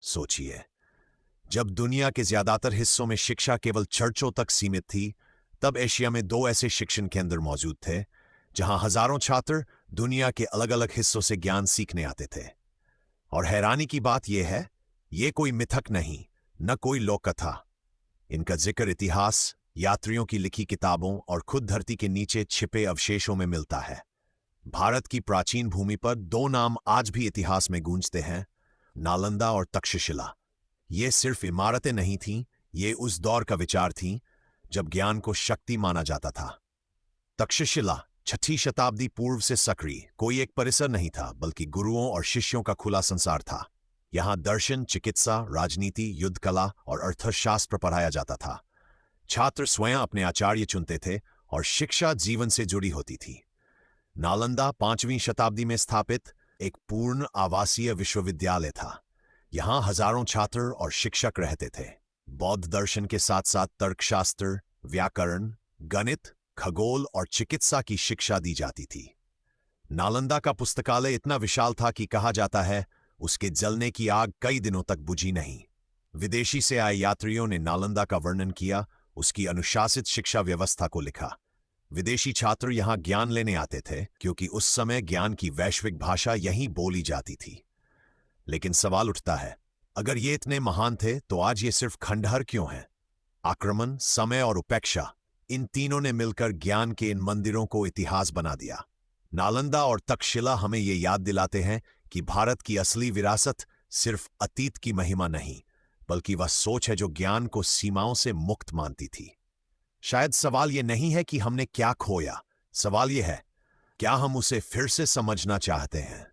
सोचिए, जब दुनिया के ज्यादातर हिस्सों में शिक्षा केवल चर्चों तक सीमित थी, तब एशिया में दो ऐसे शिक्षण केंद्र मौजूद थे जहां हजारों छात्र दुनिया के अलग-अलग हिस्सों से ज्ञान सीखने आते थे। और हैरानी की बात यह है, ये कोई मिथक नहीं, न कोई लोक कथा। इनका जिक्र इतिहास, यात्रियों की लिखी किताबों और खुद धरती के नीचे छिपे अवशेषों में मिलता है। भारत की प्राचीन भूमि पर दो नाम आज भी इतिहास में गूंजते हैं, नालंदा और तक्षशिला। ये सिर्फ इमारतें नहीं थीं, ये उस दौर का विचार थीं जब ज्ञान को शक्ति माना जाता था। तक्षशिला 6ठी शताब्दी पूर्व से सक्रिय कोई एक परिसर नहीं था, बल्कि गुरुओं और शिष्यों का खुला संसार था। यहां दर्शन, चिकित्सा, राजनीति, युद्ध कला और अर्थशास्त्र पढ़ाया जाता था। छात्र स्वयं अपने आचार्य चुनते थे और शिक्षा जीवन से जुड़ी होती थी। नालंदा 5वीं शताब्दी में स्थापित एक पूर्ण आवासीय विश्वविद्यालय था। यहां हजारों छात्र और शिक्षक रहते थे। बौद्ध दर्शन के साथ साथ तर्कशास्त्र, व्याकरण, गणित, खगोल और चिकित्सा की शिक्षा दी जाती थी। नालंदा का पुस्तकालय इतना विशाल था कि कहा जाता है उसके जलने की आग कई दिनों तक बुझी नहीं। विदेशी से आए यात्रियों ने नालंदा का वर्णन किया, उसकी अनुशासित शिक्षा व्यवस्था को लिखा। विदेशी छात्र यहां ज्ञान लेने आते थे क्योंकि उस समय ज्ञान की वैश्विक भाषा यहीं बोली जाती थी। लेकिन सवाल उठता है, अगर ये इतने महान थे तो आज ये सिर्फ खंडहर क्यों हैं? आक्रमण, समय और उपेक्षा, इन तीनों ने मिलकर ज्ञान के इन मंदिरों को इतिहास बना दिया। नालंदा और तक्षशिला हमें ये याद दिलाते हैं कि भारत की असली विरासत सिर्फ अतीत की महिमा नहीं, बल्कि वह सोच है जो ज्ञान को सीमाओं से मुक्त मानती थी। शायद सवाल यह नहीं है कि हमने क्या खोया, सवाल यह है, क्या हम उसे फिर से समझना चाहते हैं?